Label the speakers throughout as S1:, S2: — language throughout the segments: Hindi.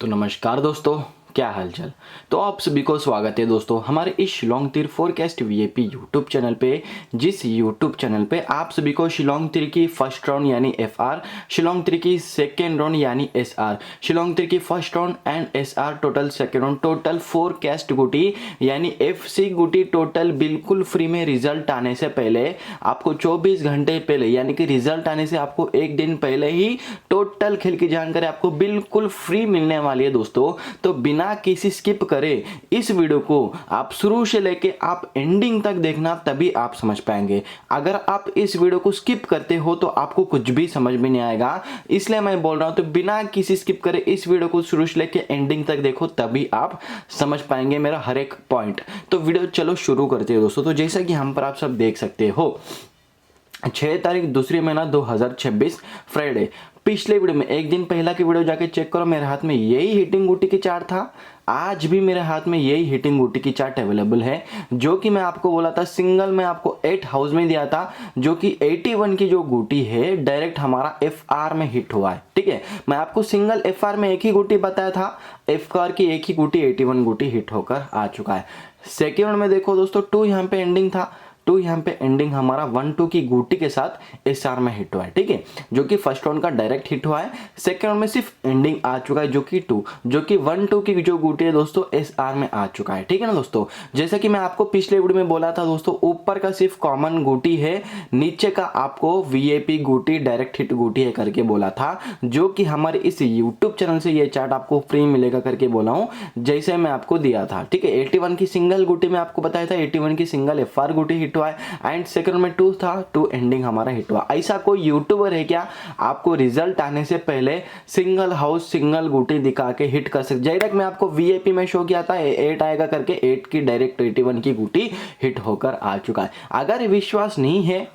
S1: तो नमस्कार दोस्तों, क्या हालचाल। तो आप सभी को स्वागत है दोस्तों हमारे इस शिलोंग तीर फोरकास्ट वीएपी यूट्यूब चैनल पे, जिस यूट्यूब चैनल पे आप सभी को शिलोंग तीर की फर्स्ट राउंड यानी एफआर, शिलोंग तीर की सेकेंड राउंड यानी एसआर, शिलोंग तीर की first round and SR total second round total forecast गुटी यानी एफसी गुटी टोटल बिल्कुल फ्री में रिजल्ट आने से पहले आपको 24 घंटे पहले यानी कि रिजल्ट आने से आपको एक दिन पहले ही टोटल खेल की जानकारी आपको बिल्कुल फ्री मिलने वाली है दोस्तों। तो बिना किसी स्किप करे इस वीडियो को आप शुरू से लेके आप एंडिंग तक देखना, तभी आप समझ पाएंगे। अगर आप इस वीडियो को स्किप करते हो तो आपको कुछ भी समझ में नहीं आएगा, इसलिए मैं बोल रहा हूं तो बिना किसी स्किप करे इस वीडियो को शुरू से लेके एंडिंग तक देखो, तभी आप समझ पाएंगे मेरा हर एक पॉइंट। तो वीडियो चलो शुरू करते हैं दोस्तों। तो जैसा कि हम पर आप सब देख सकते हो 6 तारीख दूसरी महीना 2026 फ्राइडे। पिछले वीडियो में एक दिन पहला की वीडियो जाके चेक करो, मेरे हाथ में यही हिटिंग गुटी की चार्ट था। आज भी मेरे हाथ में यही हिटिंग गुटी की चार्ट अवेलेबल है, जो कि मैं आपको बोला था सिंगल में आपको 8 हाउस में दिया था, जो कि 81 की जो गुटी है डायरेक्ट हमारा एफआर में हिट हुआ है। ठीक है, मैं आपको सिंगल एफआर में एक ही गुटी बताया था, एफआर की एक ही गुटी 81 गुटी हिट होकर आ चुका है। सेकेंड में देखो दोस्तों 2 यहाँ पे एंडिंग था, 2 यहाँ पे एंडिंग हमारा 1-2 की गुटी के साथ एसआर में हिट हुआ है। ठीक है, जो कि फर्स्ट राउंड का डायरेक्ट हिट हुआ है। सेकंड राउंड में सिर्फ एंडिंग आ चुका है, जो कि 2, जो कि 1-2 की जो गुटी है दोस्तों एसआर में आ चुका है। ठीक है ना दोस्तों, जैसा कि मैं आपको पिछले वीडियो में बोला था दोस्तों, ऊपर का सिर्फ कॉमन गुटी है, नीचे का आपको वीएपी गुटी डायरेक्ट हिट गुटी है करके बोला था, जो कि हमारे इस यूट्यूब चैनल से ये चार्ट आपको फ्री मिलेगा करके बोला हूं, जैसे मैं आपको दिया था। ठीक है, 81 की सिंगल गुटी में आपको बताया था, 81 की सिंगल एफआर गुटी हिट हुआ है एंड सेकंड में 2 था, 2 एंडिंग हमारा हिट हुआ। ऐसा कोई यूट्यूबर है क्या आपको रिजल्ट आने से पहले सिंगल हाउस सिंगल गुटी दिखा के हिट कर सकते? डायरेक्ट मैं आपको वीआईपी में शो किया था 8 आएगा करके, 8 की डायरेक्ट 81 की गुटी हिट होकर आ चुका है। अगर विश्वास नहीं है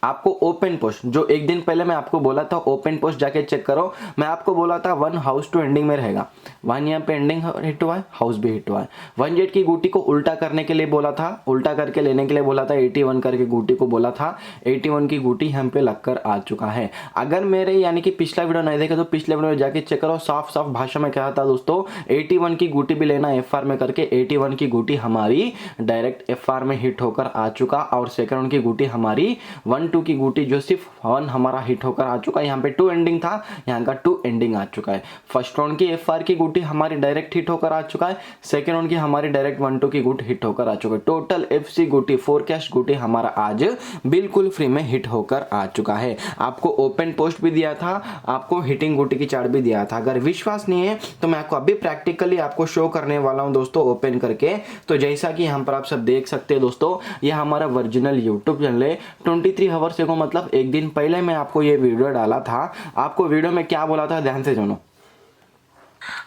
S1: आपको ओपन पोस्ट, जो एक दिन पहले मैं आपको बोला था ओपन पोस्ट जाके चेक करो, मैं आपको बोला था 1 हाउस टू एंडिंग में रहेगा, 1 यहाँ पे एंडिंग हिट हुआ है, हाउस भी हिट हुआ है। 1 जेट की गुटी को उल्टा करने के लिए बोला था, उल्टा करके लेने के लिए बोला था, 81 करके गुटी को बोला था, 81 की गुटी यहाँ पे लगकर आ चुका है। अगर मेरे यानी कि पिछला वीडियो नहीं देखे तो पिछले वीडियो में जाके चेक करो, साफ साफ भाषा में कहा था दोस्तों 81 की गुटी भी लेना एफआर में करके, 81 की गुटी हमारी डायरेक्ट एफआर में हिट होकर आ चुका, और सेकंड की गुटी हमारी 1-2 की गुटी जो सिर्फ 1 हमारा हिट होकर आ चुका है। यहाँ पे 2 एंडिंग था, यहाँ का 2 एंडिंग आ चुका है। फर्स्ट राउंड की एफआर की गुटी हमारी डायरेक्ट हिट होकर आ चुका है, सेकंड राउंड की हमारी डायरेक्ट 1-2 की गुट हिट होकर आ चुका है। टोटल एफसी गुटी फोरकास्ट गुटी हमारा आज बिल्कुल फ्री में हिट होकर आ चुका है। आपको ओपन पोस्ट भी दिया था, आपको हिटिंग गुटी की चार्ट भी दिया था। अगर विश्वास नहीं है तो मैं आपको अभी प्रैक्टिकली आपको शो करने वाला हूं दोस्तों ओपन करके। तो जैसा कि यहाँ पर आप सब देख सकते हैं दोस्तों, यह हमारा ओरिजिनल यूट्यूब चैनल है। 23 आवर्स को मतलब एक दिन पहले मैं आपको ये वीडियो डाला था। आपको वीडियो में क्या बोला था ध्यान से सुनो।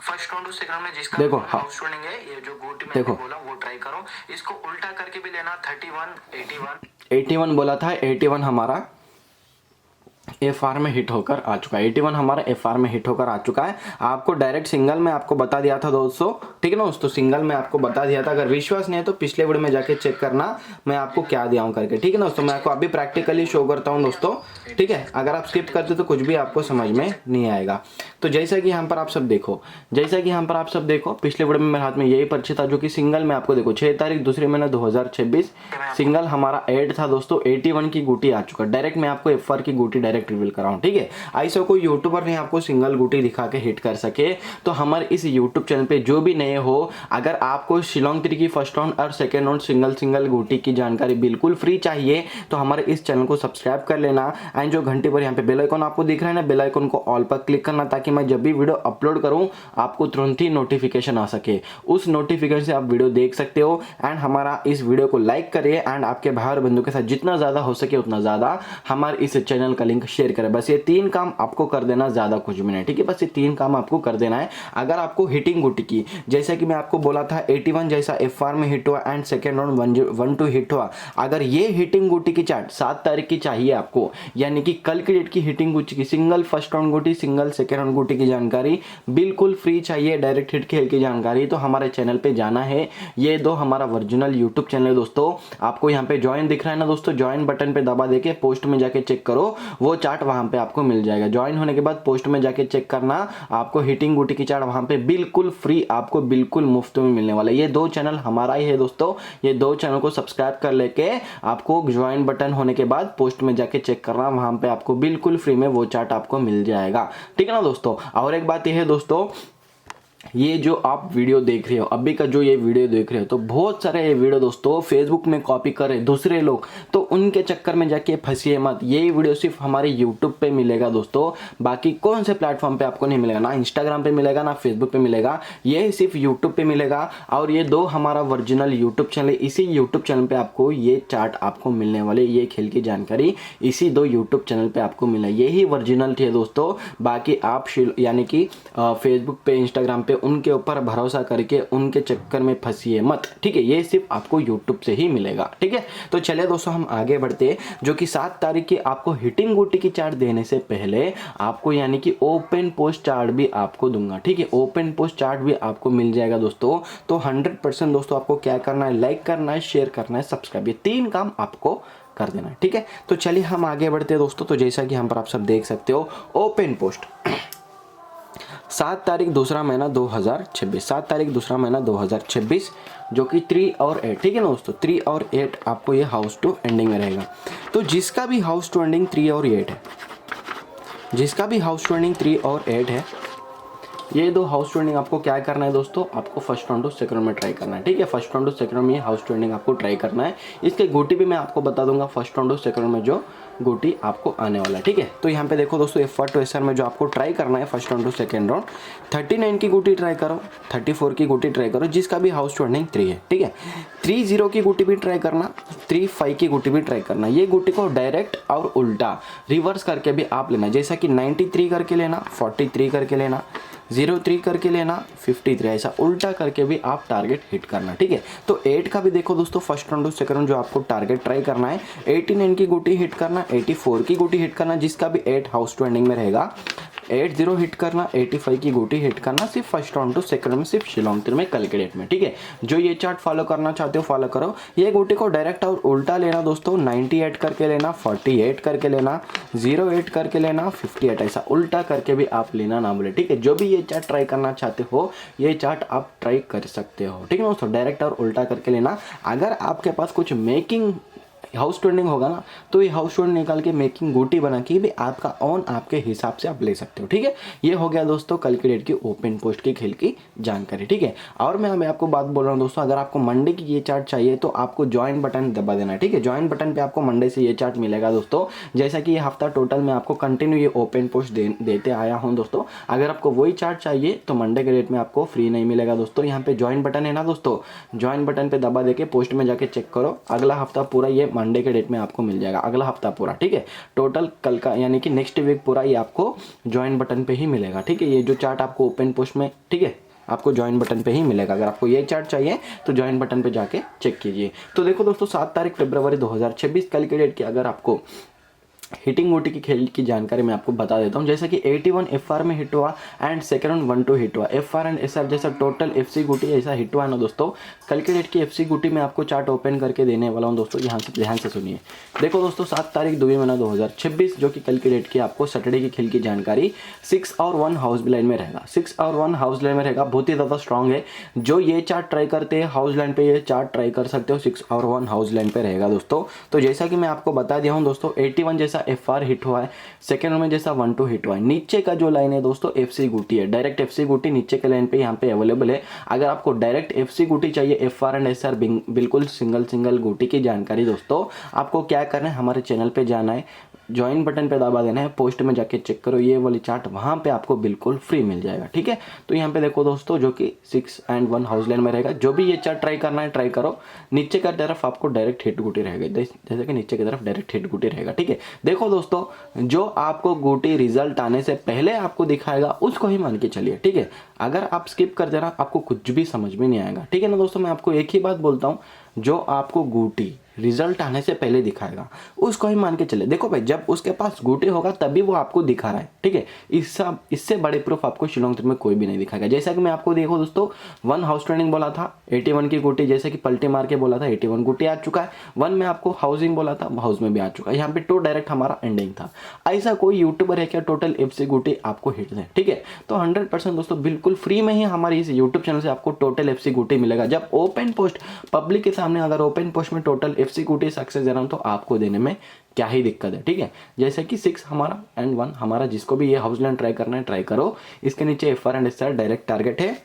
S2: फर्स्ट राउंड सेकंड राउंड में जिसका
S1: देखो
S2: हाउस रनिंग है, ये जो गोटी मैंने बोला वो ट्राई करो, इसको उल्टा करके भी लेना। 31
S1: 81 बोला था, 81 हमारा एफआर में हिट होकर आ चुका है, 81 हमारा एफआर में हिट होकर आ चुका है। आपको डायरेक्ट सिंगल में आपको बता दिया था दोस्तों, ठीक है ना दोस्तों, सिंगल में आपको बता दिया था। अगर विश्वास नहीं है तो पिछले वीडियो में जाके चेक करना मैं आपको क्या दिया हूं करके, ठीक है ना दोस्तों। मैं आपको अभी प्रैक्टिकली शो करता हूं दोस्तों, ठीक है। अगर आप स्किप करते तो कुछ भी आपको समझ में नहीं आएगा। तो जैसा कि यहाँ पर आप सब देखो, जैसा कि यहाँ पर आप सब देखो, पिछले वीडियो में मेरे हाथ में यही पर्ची था, जो कि सिंगल में आपको देखो 6 तारीख दूसरी महीना 2026 सिंगल हमारा एड था दोस्तों, 81 की गुटी आ चुका। डायरेक्ट मैं आपको एफआर की गुटी डायरेक्ट रिवील कर रहा हूँ, ठीक है। ऐसा कोई यूट्यूबर नहीं आपको सिंगल गुटी दिखा के हिट कर सके। तो हमारे इस यूट्यूब चैनल पे जो भी नए हो, अगर आपको शिलोंग तीर की फर्स्ट राउंड और सेकेंड राउंड सिंगल गुटी की जानकारी बिल्कुल फ्री चाहिए तो हमारे इस चैनल को सब्सक्राइब कर लेना। एंड जो घंटे पर यहाँ पे बेल आइकन आपको दिख रहा है ना, बेल आइकन को ऑल पर क्लिक करना, ताकि मैं जब भी वीडियो अपलोड करूँ आपको तुरंत ही नोटिफिकेशन आ सके। उस नोटिफिकेशन से आप वीडियो देख सकते हो। एंड हमारा इस वीडियो को लाइक करिए एंड आपके भाई और बंधु के साथ जितना ज्यादा हो सके उतना ज्यादा हमारे इस चैनल का लिंक शेयर करें। बस ये 3 काम आपको कर देना, ज्यादा कुछ भी नहीं, ठीक है। बस ये 3 काम आपको कर देना है। अगर आपको हिटिंग गुटी की, जैसा कि मैं आपको बोला था 81 जैसा एफआर में हिट हुआ एंड सेकेंड राउंड 1-2 हिट हुआ, अगर ये हिटिंग गुटी की चार्ट 7 तारीख की चाहिए आपको, यानी कि कल की डेट की हिटिंग गुटी की सिंगल फर्स्ट राउंड गुटी सिंगल सेकेंड राउंड गुटी की जानकारी बिल्कुल फ्री चाहिए, डायरेक्ट हिट खेल की जानकारी, तो हमारे चैनल पे जाना है। ये दो हमारा ओरिजिनल यूट्यूब चैनल है दोस्तों। आपको यहाँ पे ज्वाइन दिख रहा है ना दोस्तों, ज्वाइन बटन पे दबा देके पोस्ट में जाके चेक करो, वो चार्ट वहां पे आपको मिल जाएगा। ज्वाइन होने के बाद पोस्ट में जाके चेक करना, आपको हिटिंग गुटी की चार्ट वहां पे बिल्कुल फ्री, आपको बिल्कुल मुफ्त में मिलने वाला है। ये 2 चैनल हमारा ही है दोस्तों, ये 2 चैनल को सब्सक्राइब कर लेके आपको ज्वाइन बटन होने के बाद पोस्ट में जाके चेक करना, वहां पे आपको बिल्कुल फ्री में वो चार्ट आपको मिल जाएगा, ठीक है ना दोस्तों। और एक बात यह है दोस्तों, ये जो आप वीडियो देख रहे हो, अभी का जो ये वीडियो देख रहे हो, तो बहुत सारे ये वीडियो दोस्तों फेसबुक में कॉपी कर रहे दूसरे लोग, तो उनके चक्कर में जाके फंसिए मत। ये वीडियो सिर्फ हमारे यूट्यूब पे मिलेगा दोस्तों, बाकी कौन से प्लेटफॉर्म पे आपको नहीं मिलेगा, ना इंस्टाग्राम पे मिलेगा ना फेसबुक पे मिलेगा, ये सिर्फ यूट्यूब पे मिलेगा। और ये 2 हमारा ओरिजिनल यूट्यूब चैनल, इसी यूट्यूब चैनल पे आपको ये चार्ट आपको मिलने वाले, ये खेल की जानकारी इसी 2 यूट्यूब चैनल पे आपको मिला, यही ओरिजिनल है दोस्तों। बाकी आप यानी कि फेसबुक पे इंस्टाग्राम पे उनके ऊपर भरोसा करके उनके चक्कर में फंसिए मत, ठीक है। ये सिर्फ आपको यूट्यूब से ही मिलेगा, ठीक है। तो चलिए दोस्तों हम आगे बढ़ते हैं, जो कि 7 तारीख की आपको हिटिंग गुटी की चार्ट देने से पहले आपको यानी कि ओपन पोस्ट चार्ट भी आपको दूंगा, ठीक है। ओपन पोस्ट चार्ट भी आपको मिल जाएगा दोस्तों। तो 100% दोस्तों आपको क्या करना है, लाइक करना है, शेयर करना है, सब्सक्राइब, ये 3 काम आपको कर देना है, ठीक है। तो चलिए हम आगे बढ़ते हैं दोस्तों। तो जैसा कि हम पर आप सब देख सकते हो, ओपन पोस्ट 7 तारीख दूसरा महीना 2026, 7 तारीख दूसरा महीना 2026, जो कि 3 और 8, ठीक है ना दोस्तों। 3 और 8 आपको ये हाउस टू एंडिंग में रहेगा। तो जिसका भी हाउस टू एंडिंग 3 और 8 है, जिसका भी हाउस टू एंडिंग 3 और 8 है, ये 2 हाउस टू एंडिंग आपको क्या करना है दोस्तों, आपको first round to second round में ट्राई करना है, ठीक है। First round to second round में ये हाउस टू एंडिंग आपको ट्राई करना है। इसके गोटी भी मैं आपको बता दूंगा first round to second round में जो गोटी आपको आने वाला है, ठीक है। तो यहाँ पे देखो दोस्तों, F1 टू SR में जो आपको ट्राई करना है first round to second round, 39 की गोटी ट्राई करो, 34 की गोटी ट्राई करो, जिसका भी हाउस टू एंडिंग 3 है, ठीक है। 30 की गोटी भी ट्राई करना, 35 की गोटी भी ट्राई करना। ये गोटी को डायरेक्ट और उल्टा रिवर्स करके भी आप लेना, जैसा कि 93 करके लेना, 43 करके लेना, 03 करके लेना, 53, ऐसा उल्टा करके भी आप टारगेट हिट करना, ठीक है। तो 8 का भी देखो दोस्तों, first round to second round जो आपको टारगेट ट्राई करना है, 89 की गोटी हिट करना, 84 की गोटी हिट करना, जिसका भी 8 हाउस टू एंडिंग में रहेगा, 80 हिट करना, 85 की गोटी हिट करना, सिर्फ फर्स्ट राउंड टू सेकंड में, सिर्फ शिलोंग तीर में कल के डेट में, ठीक है। जो ये चार्ट फॉलो करना चाहते हो फॉलो करो। ये गोटी को डायरेक्ट और उल्टा लेना दोस्तों, 98 करके लेना, 48 करके लेना, 08 करके लेना, 58, ऐसा उल्टा करके भी आप लेना ना बोले, ठीक है। जो भी ये चार्ट ट्राई करना चाहते हो, ये चार्ट आप ट्राई कर सकते हो, ठीक है दोस्तों। डायरेक्ट और उल्टा करके लेना। अगर आपके पास कुछ मेकिंग हाउस टू एंडिंग होगा ना, तो ये हाउस टू एंडिंग निकाल के मेकिंग गोटी बना के भी आपका ऑन आपके हिसाब से आप ले सकते हो, ठीक है। ये हो गया दोस्तों कल की डेट की ओपन पोस्ट की खेल की जानकारी, ठीक है। और मैं आपको बात बोल रहा हूँ दोस्तों, अगर आपको मंडे की ये चार्ट चाहिए तो आपको ज्वाइन बटन दबा देना है, ठीक है। ज्वाइन बटन पे आपको मंडे से ये चार्ट मिलेगा दोस्तों। जैसा कि ये हफ्ता टोटल में आपको कंटिन्यू ये ओपन पोस्ट देते आया हूँ दोस्तों। अगर आपको वही चार्ट चाहिए तो मंडे के डेट में आपको फ्री नहीं मिलेगा दोस्तों। यहाँ पे ज्वाइन बटन है ना दोस्तों, ज्वाइन बटन पे दबा देके पोस्ट में जाके चेक करो, अगला हफ्ता पूरा ये मंडे के डेट में आपको मिल जाएगा, अगला हफ्ता पूरा, ठीक है। टोटल कल का यानी कि नेक्स्ट वीक पूरा ये आपको ज्वाइन बटन पे ही मिलेगा, ठीक है। ये जो चार्ट आपको ओपन पोस्ट में, ठीक है, आपको ज्वाइन बटन पे ही मिलेगा। अगर आपको ये चार्ट चाहिए तो ज्वाइन बटन पे जाके चेक कीजिए। तो देखो दोस्तों 7 तारीख फरवरी 2026 कल के डेट की अगर आपको हिटिंग गोटी की खेल की जानकारी मैं आपको बता देता हूँ। जैसा कि 81 FR में हिट हुआ एंड सेकंड राउंड 1-2 हिट हुआ, FR एंड SR जैसा टोटल FC गोटी ऐसा हिट हुआ है ना दोस्तों। कल के डेट की FC गोटी मैं आपको चार्ट ओपन करके देने वाला हूँ दोस्तों, यहाँ से ध्यान से सुनिए। देखो दोस्तों 7 तारीख 2 महीना 2026 जो कि कल की डेट की आपको सैटरडे की खेल की जानकारी 6 और 1 हाउस लाइन में रहेगा, 6 और 1 हाउस लाइन में रहेगा, बहुत ही ज़्यादा स्ट्रॉन्ग है। जो ये चार्ट ट्राई करते हैं हाउस लाइन पे, ये चार्ट ट्राई कर सकते हो, 6 और 1 हाउस लाइन पे रहेगा दोस्तों। तो जैसा कि मैं आपको बता दिया हूँ दोस्तों, 81 जैसा FR हिट हुआ है, सेकेंड में जैसा 1-2 हिट हुआ है। नीचे का जो लाइन है दोस्तों FC गुटी है, डायरेक्ट FC गुटी नीचे के लाइन पे यहाँ पे अवेलेबल है। अगर आपको डायरेक्ट FC गुटी चाहिए, FR एंड SR बिल्कुल सिंगल गुटी की जानकारी दोस्तों, आपको क्या करना है, हमारे चैनल पे जाना है, ज्वाइन बटन पे दबा देना है, पोस्ट में जाके चेक करो, ये वाली चार्ट वहाँ पे आपको बिल्कुल फ्री मिल जाएगा, ठीक है। तो यहाँ पे देखो दोस्तों जो कि 6 एंड 1 हाउस लाइन में रहेगा। जो भी ये चार्ट ट्राई करना है ट्राई करो, नीचे का तरफ आपको डायरेक्ट हिट गुटी रहेगा, जैसे कि नीचे की तरफ डायरेक्ट हिट गुटी रहेगा, ठीक है। देखो दोस्तों जो आपको गुटी रिजल्ट आने से पहले आपको दिखाएगा उसको ही मान के चलिए, ठीक है। अगर आप स्किप कर देना आपको कुछ भी समझ में नहीं आएगा, ठीक है ना दोस्तों। मैं आपको एक ही बात बोलता हूँ, जो आपको गुटी रिजल्ट आने से पहले दिखाएगा, उसको ही मान के चले। देखो भाई, जब उसके पास गोटे होगा तभी वो आपको दिखा रहा है, ठीक है। इससे बड़े प्रूफ आपको शिलोंग में कोई भी नहीं दिखाएगा। जैसा कि मैं आपको देखो दोस्तों, 1 हाउस ट्रेडिंग बोला था 81 की गोटी, जैसे कि पलटे मार के बोला था 81 गोटी आ चुका है। 1 में आपको हाउसिंग बोला था, हाउस में भी आ चुका है। यहाँ पे 2 डायरेक्ट हमारा एंडिंग था। ऐसा कोई यूट्यूबर है क्या टोटल FC गोटी आपको हिट दे, ठीक है। तो 100% दोस्तों बिल्कुल फ्री में ही हमारी इस यूट्यूब चैनल से आपको टोटल FC गोटी मिलेगा। जब ओपन पोस्ट पब्लिक के सामने अगर ओपन पोस्ट में टोटल FC गोटी सक्सेस दे रहा हूँ तो आपको देने में क्या ही दिक्कत है, ठीक है। जैसे कि 6 हमारा एंड 1 हमारा, जिसको भी ये हाउसलैंड ट्राई करना है ट्राई करो। इसके नीचे FR and SR direct target है,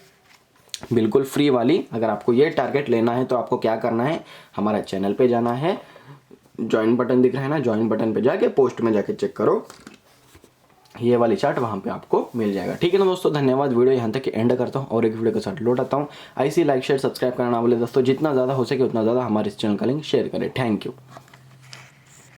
S1: बिल्कुल फ्री वाली। अगर आपको ये टारगेट लेना है तो आपको क्या करना है, हमारा चैनल पे जाना है, ज्वाइन बटन दिख रहा है ना, ज्वाइन बटन पे जाके पोस्ट में जाके चेक करो, ये वाली चार्ट वहां पे आपको मिल जाएगा, ठीक है ना दोस्तों। धन्यवाद, वीडियो यहाँ तक एंड करता हूँ और एक वीडियो के साथ लौट आता हूँ। ऐसी लाइक शेयर सब्सक्राइब करना बोले दोस्तों, जितना ज़्यादा हो सके उतना ज़्यादा हमारे इस चैनल का लिंक शेयर करें। Thank you.